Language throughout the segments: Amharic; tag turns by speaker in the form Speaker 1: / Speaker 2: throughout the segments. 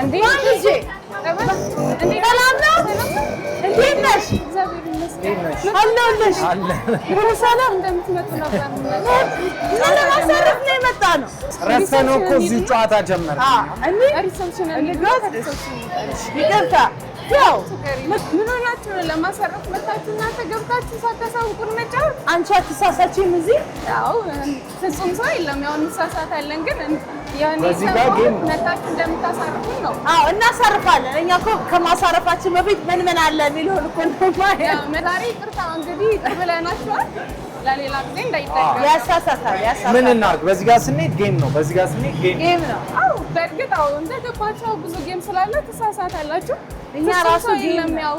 Speaker 1: እንዴ ማንጂ እንዴ ሰላም ነው እንዴት ነሽ አለሁልሽ ሰላም እንደምትመጡ ነበር ለማሳረፍ ነው የመጣ ነው
Speaker 2: ረስተነው እኮ እዚህ ጨዋታ ጀመረ
Speaker 1: እንዴ ሪሰፕሽን ይቅርታ ያው ምን ሆናችሁ ነው ለማሳረፍ መጣችሁ እናንተ ገብታችሁ ሳታሳውቁን መጫወት አንቺ አትሳሳቺም እዚህ ያው ፍጹም ሰው የለም ያው እንሳሳታለን ግን ያኔ መጣችሁ እንደምታሳርፉን ነው አዎ እናሳርፋለን እኛ እኮ ከማሳረፋችን በፊት ምን አለ የሚለውን እኮ ነው ያው ዛሬ ይቅርታ እንግዲህ ብለናችኋል ለሌላ ጊዜ እንዳይደገም ያሳሳታል
Speaker 2: ምን እናድርግ በዚህ ጋር ስንሄድ ጌም ነው በዚህ ጋር ስንሄድ ጌም
Speaker 1: ነው አዎ በእርግጥ አዎ እንደገባችሁ ብዙ ጌም ስላለ ተሳሳታላችሁ እኛ ራሱ ጌም ያው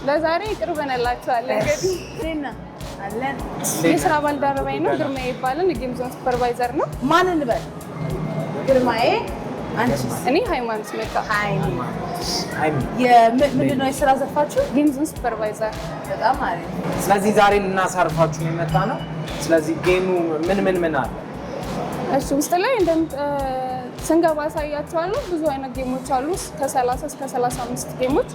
Speaker 1: ለዛሬ ይቅርበናላችኋል እንግዲህ ዜና አለን የስራ ባልደረባዬ ነው ግርማዬ ይባላል የጌም ዞን ሱፐርቫይዘር ነው ማን እንበል ግርማዬ አንቺ እኔ ሃይማኖት መጣ ምንድነው የስራ ዘርፋችሁ ጌም ዞን ሱፐርቫይዘር በጣም አሪፍ
Speaker 2: ስለዚህ ዛሬ ልናሳርፋችሁ ነው የመጣ ነው ስለዚህ ጌሙ ምን አለ
Speaker 1: እሺ ውስጥ ላይ ስንገባ አሳያችኋለሁ ብዙ አይነት ጌሞች አሉ ከ30 እስከ 35 ጌሞች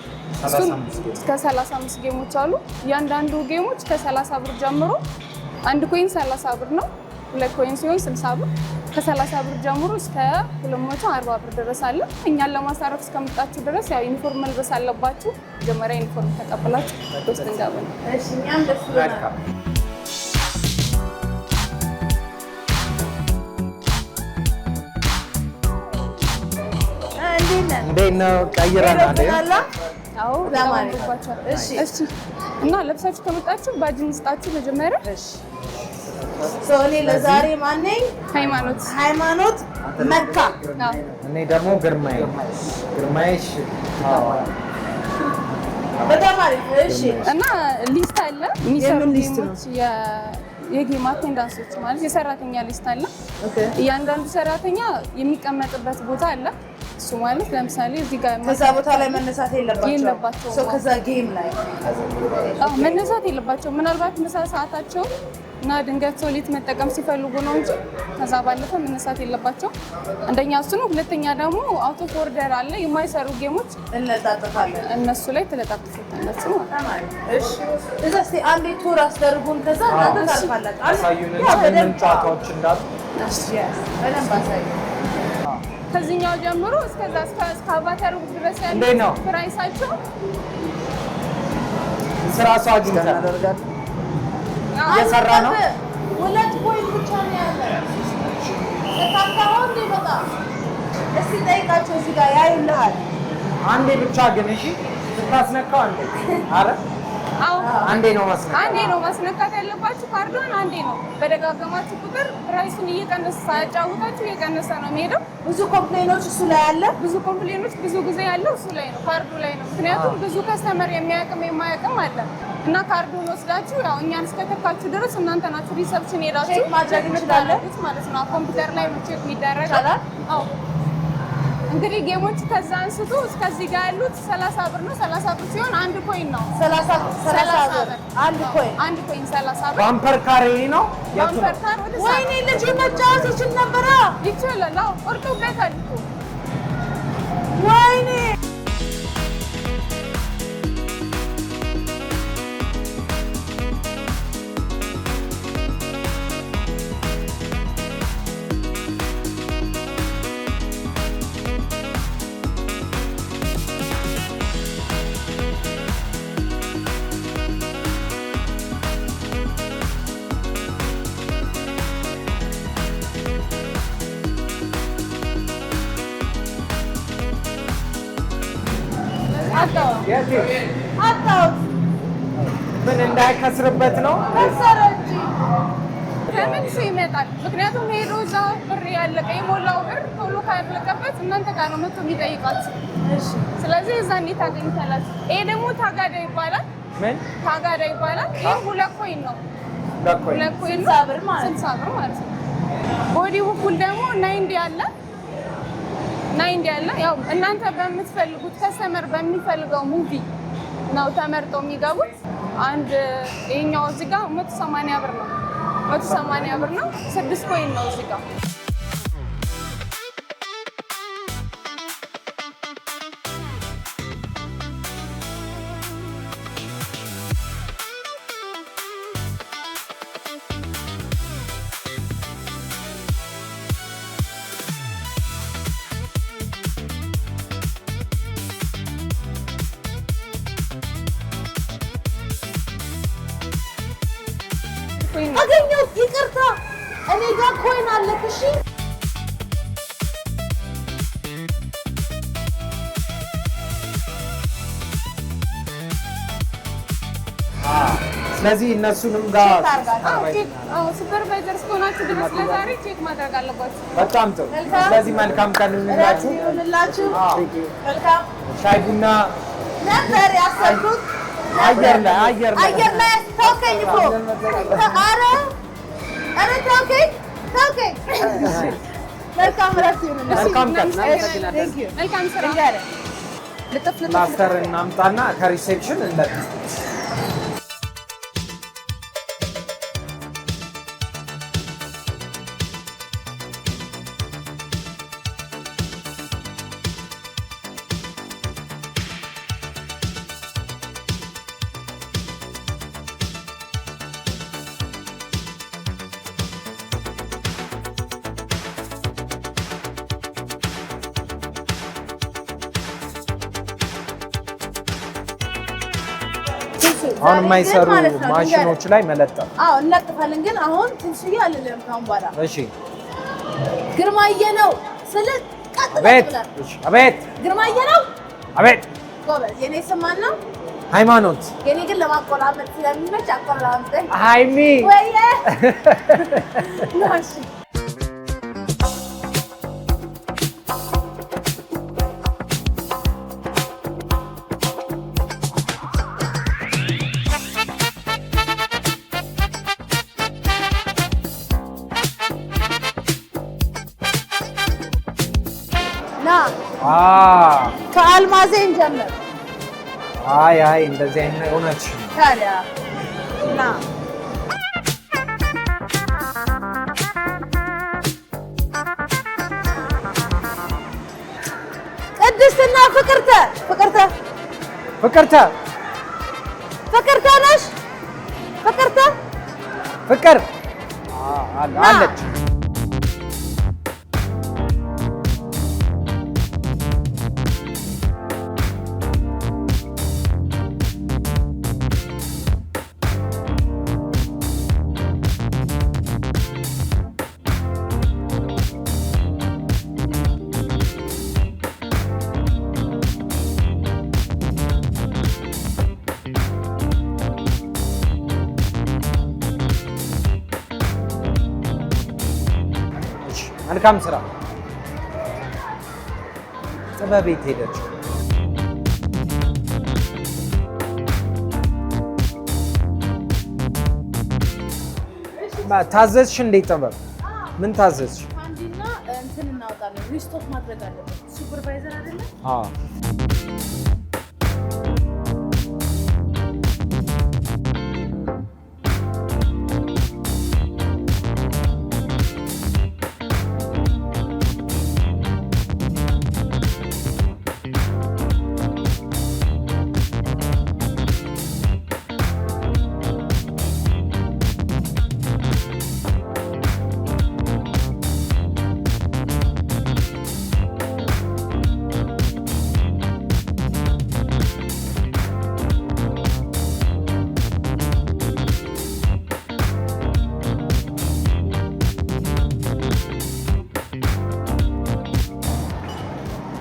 Speaker 1: እስከ 35 ጌሞች አሉ እያንዳንዱ ጌሞች ከ30 ብር ጀምሮ አንድ ኮይን 30 ብር ነው ሁለት ኮይን ሲሆን 60 ብር ከ30 ብር ጀምሮ እስከ 240 ብር ድረስ አለ እኛን ለማሳረፍ እስከመጣችሁ ድረስ ያው ዩኒፎርም መልበስ አለባችሁ መጀመሪያ ዩኒፎርም ተቀብላችሁ ውስጥ እንገባለን እሺ እኛም ደስ ይላል
Speaker 2: እንዴት ነው ቀይረናል
Speaker 1: አዎ ለማንባቻ እሺ እና ለብሳችሁ ከመጣችሁ ባጅ እንስጣችሁ መጀመሪያ እሺ ሶኔ ለዛሬ ማን ነኝ ሃይማኖት መካ
Speaker 2: እኔ ደግሞ ግርማዬ
Speaker 1: በጣም አሪፍ እሺ እና ሊስት አለ የሚሰሩ ሊስቶች የጌም አቴንዳንሶች ማለት የሰራተኛ ሊስት አለ እያንዳንዱ ሰራተኛ የሚቀመጥበት ቦታ አለ እሱ ማለት ለምሳሌ እዚህ ጋር
Speaker 3: ከዛ ቦታ ላይ መነሳት የለባቸው ሶ ከዛ ጌም ላይ
Speaker 1: መነሳት የለባቸው ምናልባት ምሳ ሰዓታቸው እና ድንገት ሶሊት መጠቀም ሲፈልጉ ነው እንጂ ከዛ ባለፈ መነሳት የለባቸው አንደኛ እሱ ነው ሁለተኛ ደግሞ አውቶ ኦርደር አለ የማይሰሩ ጌሞች
Speaker 3: እንለጣጥፋለን
Speaker 1: እነሱ ላይ ተለጣጥፉታላችሁ ማለት
Speaker 3: እሺ እዛስ አንዴ ቱር አስደርጉን ከዛ ታጣጣፋላችሁ
Speaker 2: አሳዩንና ምን ጨዋታዎች እንዳሉ
Speaker 3: እሺ በደንብ አሳዩ
Speaker 1: ከዚህኛው ጀምሮ እስከዛ እስከ አቫታሩ ድረስ ያለው ፕራይሳቸው
Speaker 2: ስራ ሰው አግኝተናል እየሰራ ነው
Speaker 3: ሁለት ፖይንት ብቻ ነው ያለው ተካካው እንደ በጣም እስቲ ጠይቃቸው እዚህ ጋር ያዩልሃል
Speaker 2: አንዴ ብቻ ግን እሺ ስታስነካው አረ አንዴ ነው
Speaker 1: ማስነካት ያለባችሁ ካርዶን አንዴ ነው በደጋገማችሁ ቁጥር ፕራይሱን እየቀነሰ ነው የሚሄደው
Speaker 3: ብዙ ኮምፕሌኖች እሱ ላይ አለ
Speaker 1: ብዙ ጊዜ ያለው እሱ ላይ ነው ካርዱ ላይ ነው ምክንያቱም ብዙ ከስተመር የማያውቅም አለ እና ካርዱን ወስዳችሁ ያው እኛን እስከተካችሁ ድረስ እናንተ ናችሁ ሪሰፕሽን ሄዳችሁ
Speaker 3: ማድረግ እንችላለን
Speaker 1: ማለት ነው ኮምፒውተር ላይ ቼክ ይደረጋል አዎ እንግዲህ ጌሞች ከዛ አንስቶ እስከዚህ ጋር ያሉት 30 ብር ነው 30 ብር ሲሆን አንድ ኮይን ነው
Speaker 3: 30 ብር
Speaker 1: አንድ ኮይን 30 ብር
Speaker 2: ባምፐር ካሬ ነው
Speaker 1: ባምፐር ካሬ
Speaker 3: ወይኔ ልጅ መጫወት ይችል ነበር
Speaker 1: ይችላል አዎ ቆርጦበታል እኮ
Speaker 3: ወይኔ
Speaker 2: አጣው ምን እንዳይከስርበት ነው
Speaker 3: ከሰረጂ
Speaker 1: ተመልሶ ይመጣል ምክንያቱም ሄዶ እዛ ብር ያለቀ የሞላው ብር ቶሎ ካለቀበት እናንተ ጋር ነው መጥቶ የሚጠይቃችሁ
Speaker 3: እሺ
Speaker 1: ስለዚህ እዛ እንዴት ታገኝታላችሁ ይሄ ደግሞ ታጋዳ ይባላል
Speaker 2: ምን
Speaker 1: ታጋዳ ይባላል ይሄ ሁለት ኮይን ነው ሁለት ኮይን
Speaker 3: 60 ብር ማለት
Speaker 1: ነው ቦዲ በኩል ደግሞ 90 አለ 90 አለ ያው እናንተ በምትፈልጉት ከስተመር በሚፈልገው ሙቪ ነው ተመርጠው የሚገቡት አንድ ይሄኛው እዚህ ጋር 180 ብር ነው 180 ብር ነው 6 ኮይን ነው እዚህ ጋር
Speaker 3: አገኘሁት። ይቅርታ እኔ ጋር ኮይን አለክ። እሺ
Speaker 2: ስለዚህ እነሱንም ጋር
Speaker 1: ሱፐርቫይዘር እስከሆናችሁ ድረስ ለዛሬ ቼክ ማድረግ አለባችሁ።
Speaker 2: በጣም ጥሩ። ስለዚህ መልካም ቀን ይሁንላችሁ።
Speaker 3: መልካም
Speaker 2: ሻይ ቡና
Speaker 3: ነበር ያሰብኩት።
Speaker 2: አየር ላይ
Speaker 3: ተውከኝ እኮ ኧረ ተውከኝ። መልካም እረፍት ይሁንልሽ።
Speaker 2: መልካም ቀን።
Speaker 1: መልካም ስራ።
Speaker 2: ላስተር እናምጣና ከሪሴፕሽን እንደዚህ አሁን የማይሰሩ ማሽኖች ላይ መለጠፍ።
Speaker 3: እንለጥፋለን። ግን አሁን ትንሽዬ አልልም ካሁን በኋላ።
Speaker 2: እሺ
Speaker 3: ግርማዬ ነው ስል
Speaker 2: አቤት። አቤት
Speaker 3: ግርማዬ ነው።
Speaker 2: አቤት
Speaker 3: ጎበዝ። የኔ ስም ማን ነው?
Speaker 2: ሃይማኖት።
Speaker 3: የኔ ግን ለማቆላመጥ ስለሚመች አቆላምጠኝ።
Speaker 2: ሃይሚ
Speaker 3: ወይዬ ናሽ ከአልማዜ እንጀምር።
Speaker 2: አይ እንደዚህ አይነት እውነት
Speaker 3: ታዲያ ና ቅድስትና ፍቅርተ ነሽ?
Speaker 2: ፍቅር አለች። መልካም ስራ። ጥበቤት ሄደች። ታዘዝሽ እንዴ? ጥበብ ምን ታዘዝሽ?
Speaker 3: አንዲና እንትን እናወጣለን። ሪስቶክ ማድረግ አለበት። ሱፐርቫይዘር አይደለ?
Speaker 2: አዎ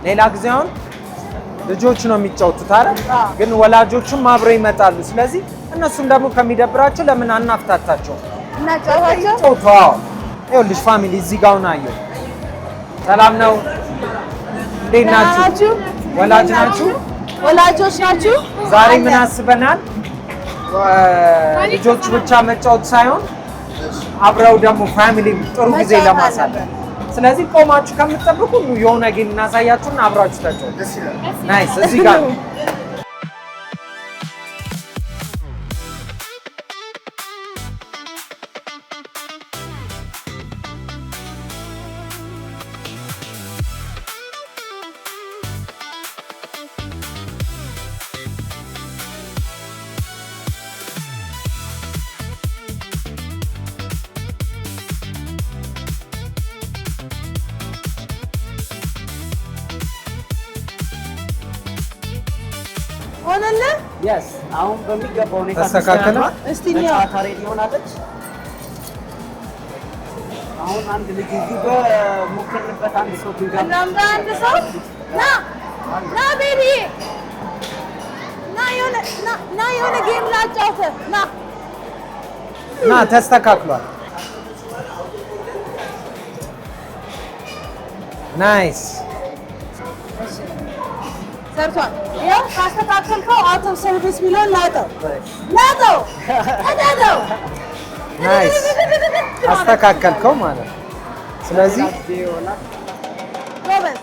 Speaker 2: ሌላ ጊዜ አሁን ልጆች ነው የሚጫወቱት አይደል? ግን ወላጆችም አብረው ይመጣሉ። ስለዚህ እነሱም ደግሞ ከሚደብራቸው ለምን አናፍታታቸው? እናጫወታቸው። ይኸውልሽ ፋሚሊ እዚህ ጋር ነው። ሰላም ነው? እንዴት ናችሁ? ወላጆች ናችሁ? ዛሬ ምን አስበናል? ልጆች ብቻ መጫወት ሳይሆን አብረው ደግሞ ፋሚሊ ጥሩ ጊዜ ለማሳለፍ። ስለዚህ ቆማችሁ ከምትጠብቁ የሆነ ጌም እናሳያችሁና አብራችሁ ተጫወቱ። ናይስ። እዚህ ጋር
Speaker 3: ሆነለ።
Speaker 4: yes አሁን በሚገባው ሁኔታ
Speaker 2: ተስተካከለ።
Speaker 3: እስቲ ነው
Speaker 4: ታሬ ሊሆናለች። አሁን አንድ ልጅ እዚህ በሞከርንበት አንድ ሰው ቢጋ
Speaker 3: እናምጋ አንድ ሰው ና ቤቢ ና የሆነ ጌም ላጫውተህ
Speaker 2: ና ተስተካክሏል። ናይስ
Speaker 3: ሰርቷል። ያው ካስተካከልከው አውት ኦፍ ሰርቪስ ቢሎን ላጠው
Speaker 2: ናይስ አስተካከልከው ማለት ነው። ስለዚህ
Speaker 3: ጎበዝ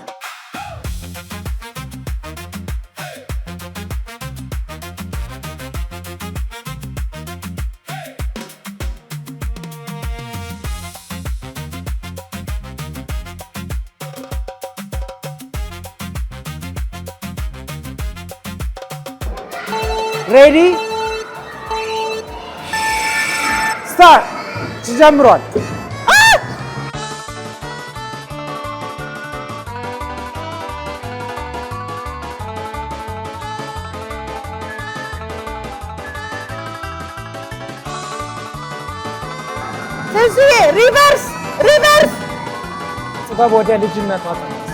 Speaker 2: ሬዲ ስታርት ጀምሯል።
Speaker 3: ትንሽዬ ሪቨርስ
Speaker 2: ጥበብ ወደ ልጅነቷ ተመለሰ።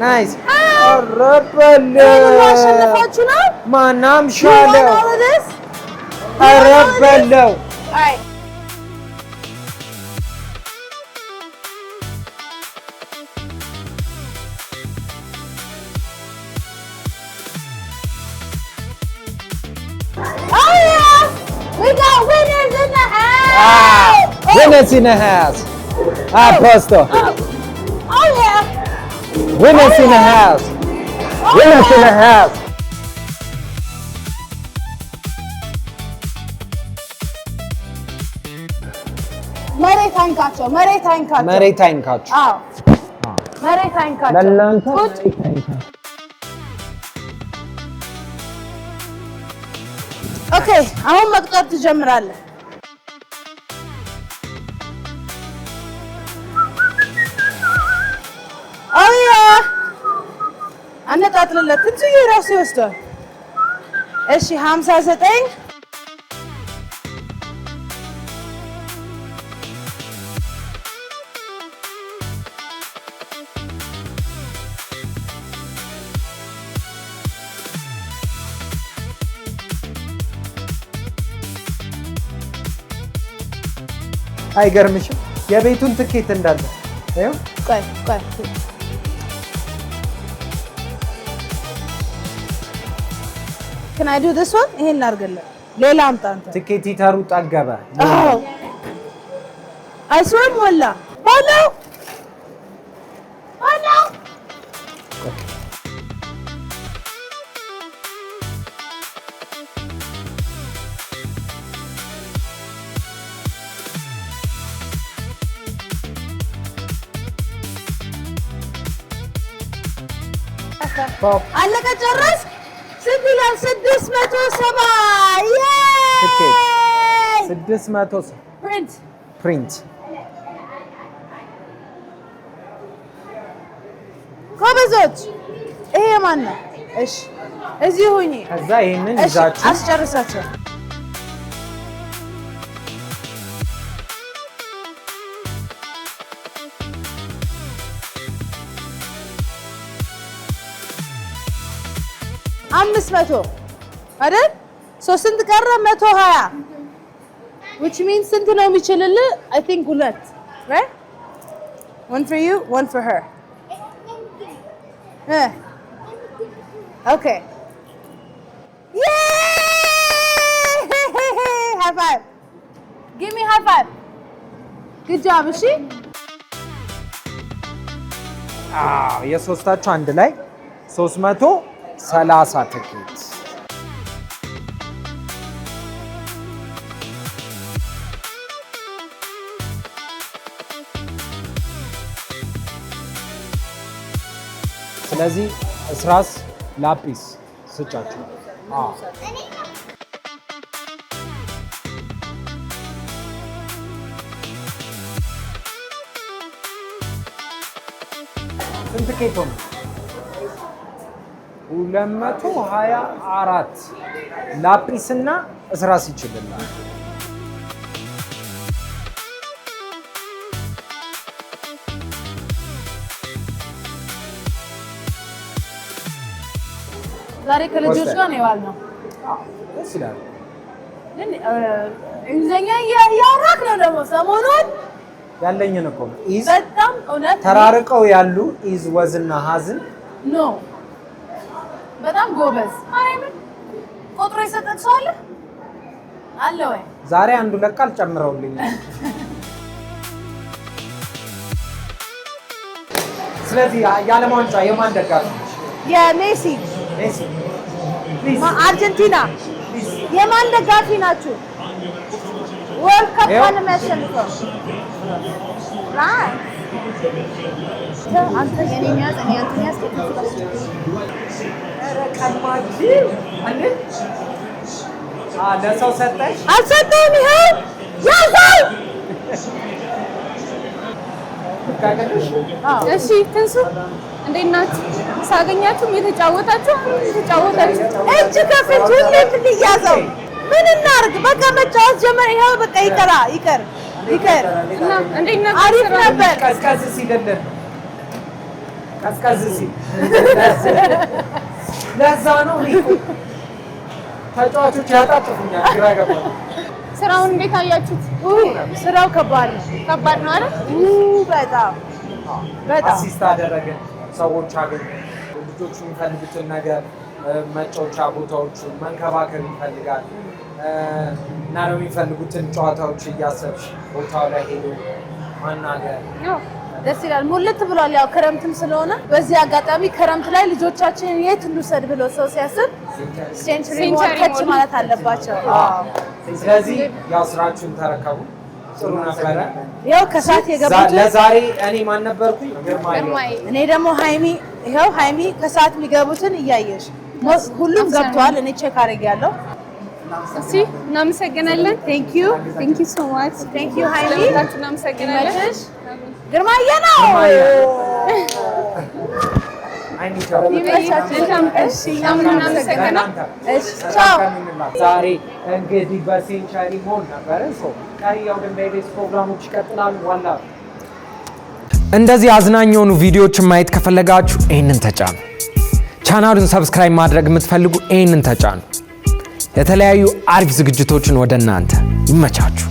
Speaker 2: ናይስ አረበለ
Speaker 3: አሸነፋችሁ ነው።
Speaker 2: ማናም ሻለው አረበለው Winners in the house. Aposto.
Speaker 3: Oh yeah.
Speaker 2: Winners in the house. Winners in the house.
Speaker 3: መሬት አይንካቸው።
Speaker 2: መሬት አይንካቸው።
Speaker 3: አዎ መሬት አይንካቸው።
Speaker 2: ለእናንተ
Speaker 3: ቁጭ ኦኬ። አሁን መቁጠር ትጀምራለህ። ኦያ አነጣጥልለት ትንሽዬ ራሱ ይወስዳል። እሺ 59
Speaker 2: አይገርምሽም? የቤቱን ትኬት እንዳለ አይው
Speaker 3: ቆይ Can I do this one? ይሄን ላድርግልህ። ሌላ አምጣ አንተ።
Speaker 2: ትኬት ይተሩ ጠገበ።
Speaker 3: አዎ አይስወር ሞላ ሞላው አለቀ ጨረስ። ስንት ይላል? 670
Speaker 2: ትኬት 600 ፕሪንት
Speaker 3: ጎበዞች። ይሄ ማን ነው? እሺ እዚህ ሁኚ።
Speaker 2: ከዛ ይሄንን ይዛችሁ
Speaker 3: አስጨርሳቸው። አምስት መቶ አይደል? ስንት ቀረ? 120 which means ስንት ነው የሚችልልህ? I think ሁለት right? One for you, one for her. Okay. Yay! High five. Give me high five. Good job, እሺ?
Speaker 2: የሶስታችሁ አንድ ላይ 330 ትኬት። ስለዚህ እስራስ ላጲስ ስጫችሁ። ስንት ኬቶ ነው? 224 ላጲስ እና እስራስ ይችላል።
Speaker 3: ዛሬ ከልጆች ጋር ነው የዋልነው።
Speaker 2: ደስ ይላል።
Speaker 3: እንግሊዝኛ እያወራክ ነው ደግሞ ሰሞኑን
Speaker 2: ያለኝን እኮ ኢዝ
Speaker 3: በጣም እውነት
Speaker 2: ተራርቀው ያሉ ኢዝ ወዝና ሀዝን
Speaker 3: ኖ በጣም ጎበዝ። ማርያምን ቁጥሩ የሰጠች ሰው አለ ወይ?
Speaker 2: ዛሬ አንዱ ለቃል ጨምረውልኛል። ስለዚህ የዓለም ዋንጫ የማን ደጋፊ ነች?
Speaker 3: የሜሲ
Speaker 2: ሜሲ።
Speaker 3: አርጀንቲና የማን ደጋፊ ናችሁ? ወርልድ ካፕ ማን የሚያሸንፈው? አንተ የኔን ያዝ እኔ አንተን ያዝ።
Speaker 2: ለሰው ሰጠሽ?
Speaker 3: አልሰጠህም። ይኸው ያዘው።
Speaker 1: እሺ ትንሱ እንዴት ናችሁ? ሳገኛችሁም እየተጫወታችሁ
Speaker 3: እጅ ከፍንጅ ሁሌም እንያዘው። ምን እናድርግ? በቃ መጫወት ጀመረ። ይኸው በቃ ይቀር
Speaker 1: እና እንዴት ነበር?
Speaker 3: አሪፍ ነበር።
Speaker 2: ቀዝቀዝ ሲልልን ቀዝቀዝ ሲል ለዛ ነው ተጫዋቾች ያጣጥፉኛል። ግራ ገባኝ።
Speaker 1: ስራውን እንዴት አያችሁት?
Speaker 3: ስራው ከባድ ነው አይደል? በጣም
Speaker 2: አሲስት አደረግን፣ ሰዎች አገኘ። ልጆቹ የሚፈልጉትን ነገር መጫወቻ ቦታዎቹን መንከባከብ ይፈልጋል እና ነው የሚፈልጉትን ጨዋታዎች እያሰብሽ ቦታው ላይ ሄዶ ማናገር
Speaker 3: ደስ ይላል። ሙልት ብሏል። ያው ክረምትም ስለሆነ በዚህ አጋጣሚ ክረምት ላይ ልጆቻችንን የት እንውሰድ ብሎ ሰው ሲያስብ ሴንቸሪ ሞል ከች ማለት አለባቸው።
Speaker 2: ስለዚህ ያው ስራችሁን ተረከቡ። ጥሩ ነበረ።
Speaker 3: ያው ከሰዓት የገቡት
Speaker 2: ለዛሬ እኔ ማን ነበርኩኝ? ግርማይ።
Speaker 3: እኔ ደግሞ ሃይሚ። ይኸው ሃይሚ ከሰዓት የሚገቡትን እያየሽ ሁሉም ገብቷል። እኔ ቼክ አድርጌያለሁ።
Speaker 1: እሺ እናመሰግናለን።
Speaker 3: ቴንክ ዩ
Speaker 1: ሶ ማች
Speaker 3: ቴንክ ዩ ሃይሚ።
Speaker 1: እናመሰግናለን።
Speaker 3: ግርማዬ ነው።
Speaker 2: ዛሬ እንግዲህ በሴንቸሪ ሞል ነበረ። ቀሪ የውድን ቤቤስ ፕሮግራሞች ይቀጥላሉ። ዋላ እንደዚህ አዝናኝ የሆኑ ቪዲዮዎችን ማየት ከፈለጋችሁ ይህንን ተጫኑ። ቻናሉን ሰብስክራይብ ማድረግ የምትፈልጉ ይህንን ተጫኑ። የተለያዩ አሪፍ ዝግጅቶችን ወደ እናንተ ይመቻችሁ።